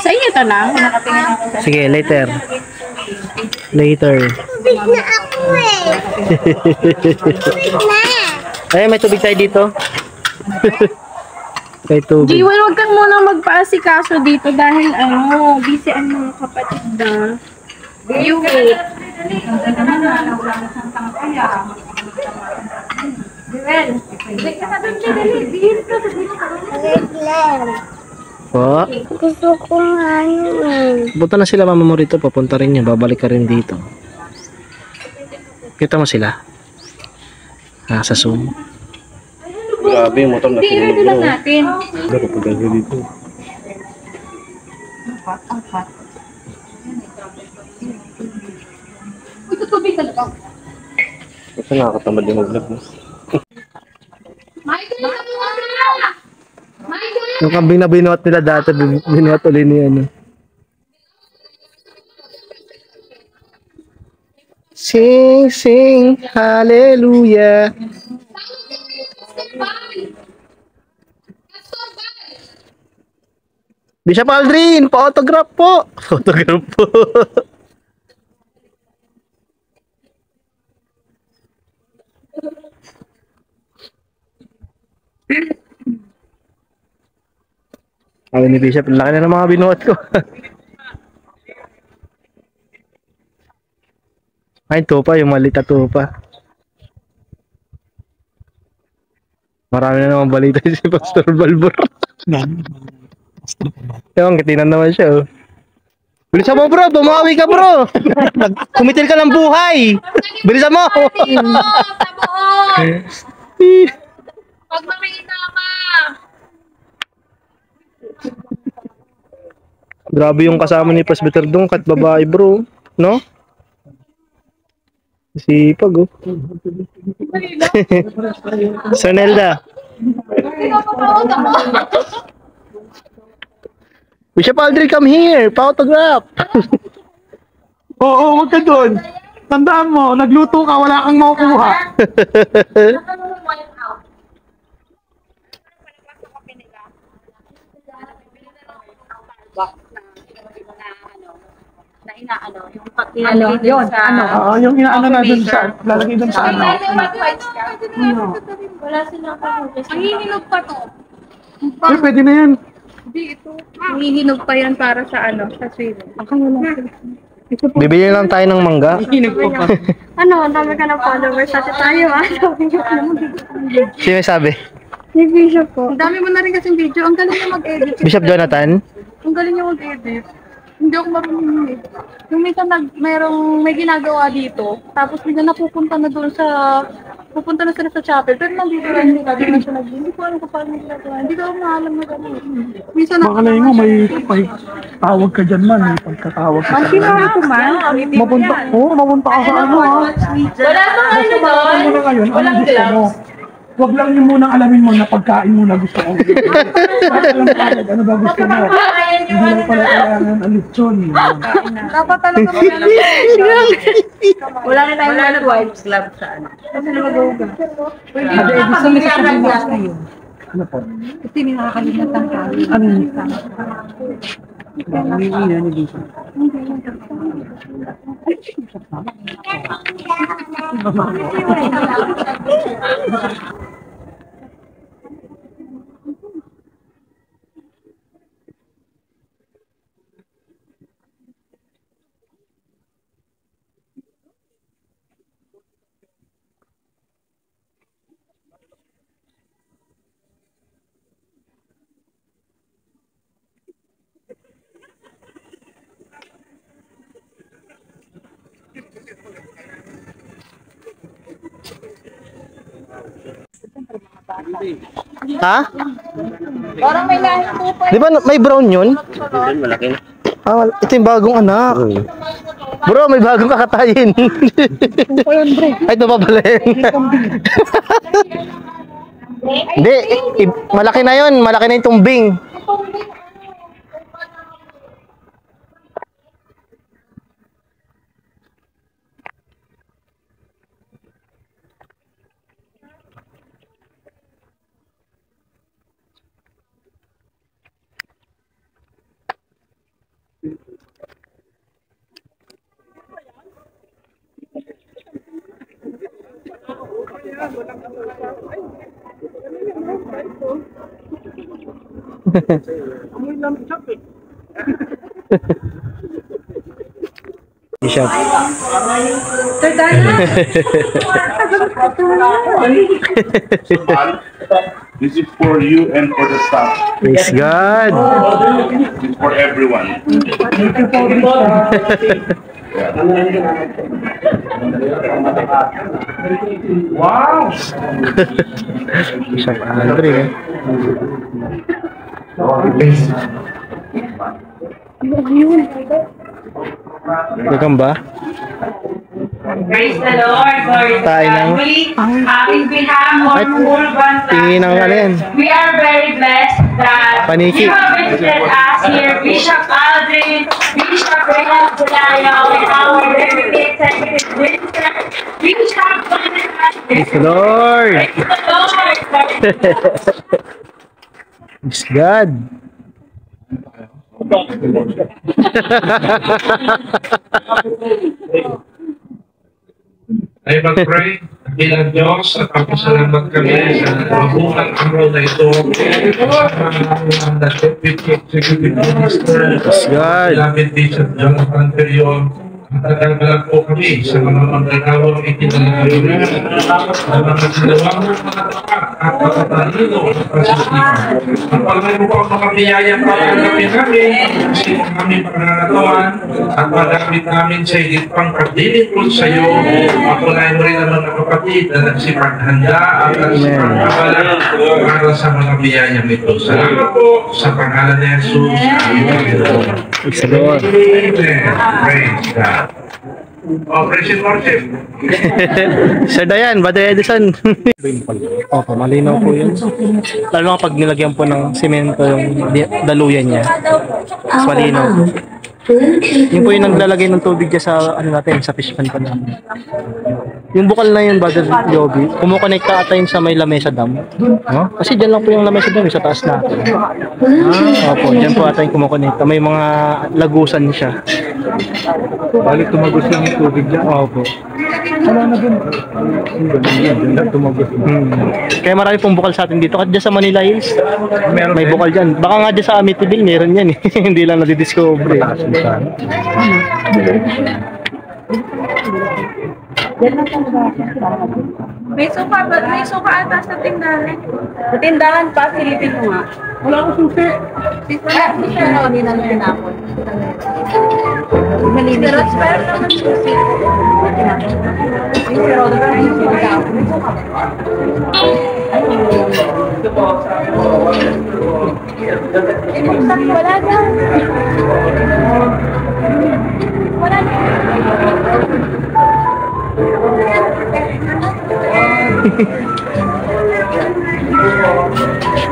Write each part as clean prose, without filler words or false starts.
Sa inyo to na? Nakatingin ako sa Sige, later. Later. Tubig na ako eh. Tubig na. Ay, may tubig tayo dito. May tubig. Jiwan, huwag kang muna magpaasikaso dito dahil busy ang mga kapatid na. You wait. Wait lang. Po. Gusto ko nga ano eh. Punta na sila mama mo rito. Papunta rin yan. Babalik ka rin dito. Kita mo sila? Sa Zoom. Grabe yung motor na Tingnan lang natin. Grabe pa dito. Ito tubig ka lang. Kasi nakakatamad yung mag-vlog mo. Michael! Michael! Yung kambing na binuhat nila dati, binuhat ulit ni ano. Sing, sing, hallelujah. Bishop Aldrin, pa-autograph po. Autograph po. Sabi ni Bishop, laki na ng mga binuhat ko. Ay, tupa, yung maliit na tupa. Marami na naman balita si Pastor Balbor. Ewan, katinan naman siya, oh. Bilisan mo, bro! Bumawi ka, bro! Kumitil ka ng buhay! Bilisan mo! Pag makita ka! Grabe yung kasama ni Presbyter Dong, kat babae, bro. No? Sipag, oh. Sir Nelda. Bishop Aldrin, come here! Pa-autograph! Oo, wag ka doon. Tandaan mo, nagluto ka, wala kang makukuha. Na inaano, yung pag-ilalagay yun sa... Oo, yung inaano na doon sa, lalagay doon sa ano. Wala silang pag-utos. Ang hihinog pa to. Eh, pwede na yan. Ang hihinog pa yan para sa ano, sa swimming. Bibili lang tayo ng mangga. Ano, ang dami ka ng followers. Ate tayo ah. Sino may sabi? Ni Bishop ko. Ang dami mo na rin kasing video. Ang galing niya mag-edit. Bishop Jonathan? Ang galing niya mag-edit. Hindi ako marunong eh. Yung minsan may ginagawa dito, tapos bigla napupunta na doon sa, pupunta na sila sa chapel, pero nandito lang nila, di na siya hindi ko alam kung paano ginagawa. Hindi ko maalam na gano'n. Minsan Baka lang mo, may tawag ka dyan man. May pagkatawag ka dyan. ako man. Mapunta, mapunta ka sa ano ha. Wala bang ano doon? Ano na ngayon, anong gusto mo? Huwag lang yung munang alamin mo na pagkain mo na gusto ko. Alam ka agad, ano ba gusto mo? Hindi lang pala kailangan ang lechon. Dapat talaga wala na tayong wipes club sa ano. Kasi na mag-uga. Pwede gusto mo sa pagbigas na yun. Ano po? Kasi may nakakalimutan ka. Ano yun? Hindi na, hindi siya. Ha? Parang may lahi po pa. Di ba may brown yun? Malaki na. Ito yung bagong anak. Bro, may bagong kakatayin. Ay, ito pa pala yun. Hindi, malaki na yun. Malaki na yung tumbing. Bishop. This is for you and for the staff. Praise God. This is for everyone. Wow! Bishop Andre. Welcome ba? Praise the Lord, glory to Tayo God. ng- Muli, in behalf of Ay, Urban tingin ng ano yan. we are very blessed that Paniki. you have visited us here, Bishop Aldrin, Bishop Renan Bulayo, and our Deputy Executive Minister, Bishop Praise the Lord. Praise the Lord. Praise God. Ay mag-pray bilang Diyos at papasalamat kami sa mabulang araw na ito sa mga Deputy Executive Minister, God. Beloved Bishop Jonathan Perion. Nagagalang po kami sa mga manggagawang itinalayo sa mga sinawang mga tapat at pagkatalino at pasisipan. Ang pagmay mo po ang mga biyaya para namin kasi po kami panangatawan at magamit namin sa higit pang pagdilingkod sa iyo. Makulay mo rin naman ang kapatid na nagsipaghanda at nagsipagkabalan para sa mga biyayang ito. Salamat po sa pangalan ni Jesus. Amen. Praise the Lord. Amen. Praise God. Operation Worship. Sir Dayan, Brother Edison. Opo, malinaw po yun. Lalo na pag nilagyan po ng simento yung daluyan niya. Mas malinaw. Yun po yung naglalagay ng tubig niya sa ano natin, sa fish pan pa namin. Yung bukal na yun, Brother Yobi, kumukonekta ata yun sa may Lamesa Dam. No? Kasi dyan lang po yung Lamesa Dam, sa taas natin. Opo, dyan po ata yung kumukonekta. May mga lagusan siya. Balik tumagos lang yung tubig dyan. Opo. Wala na dun. Dyan tumagos. Kaya marami pong bukal sa atin dito. At dyan sa Manila Hills, Meron may din. bukal dyan. Baka nga dyan sa Amityville, meron yan eh. Hindi lang nadidiscover eh. May suka ata sa tindahan. Sa tindahan pa, silipin mo nga. Wala akong susi. Wala, hindi siya hindi namin tinapon. Malinis. Pero naman susi. Pero naman yung tinapon. Wala na. Wala na.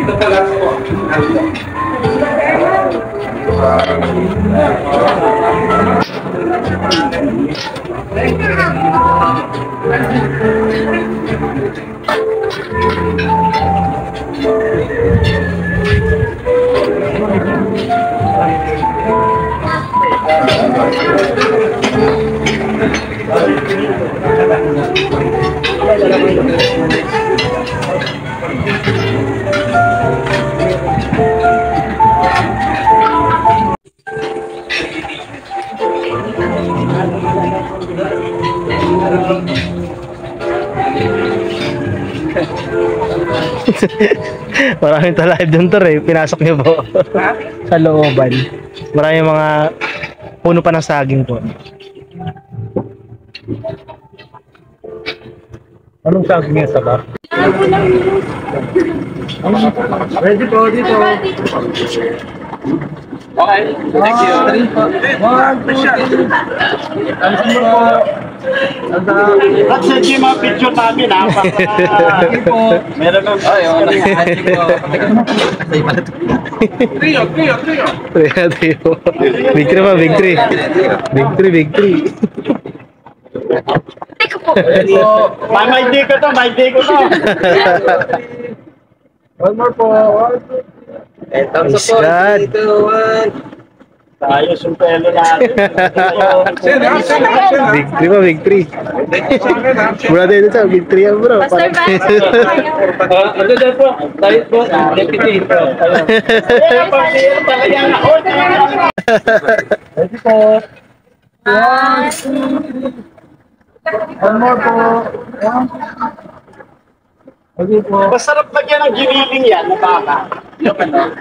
Ito talaga po. Maraming live doon to eh. Pinasok niyo po. Sa looban. Maraming mga puno pa ng saging po. Anong saging niya sa bar? Ready po dito. Okay. Thank you. At sa yung mga picture namin ha. Meron ng... Trio. Victory pa, victory. Victory. May day ko to. One more po. Praise God. Ayos yung pelo natin. Victory pa, victory. Mula tayo sa victory yan, bro. Pastor Vance, Ano daw po? Tayo po, deputy. Kaya pa, siya talaga na. Thank you po. One more po. Okay po. Masarap lagyan ng giniling yan, na baka. Yung ano.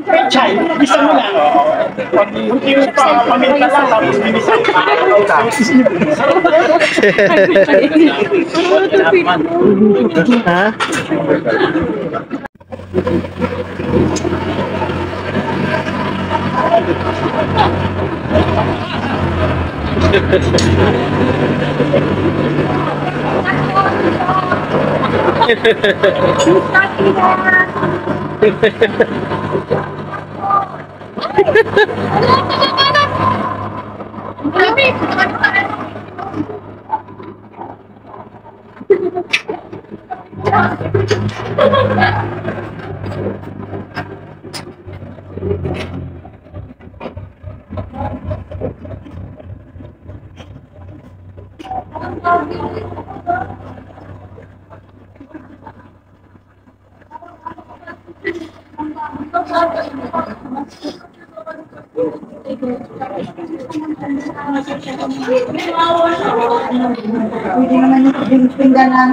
Pechay, isa mo lang. Hindi mo pa paminta lang, tapos minisa yung Ha? Pwede naman yung pingganan.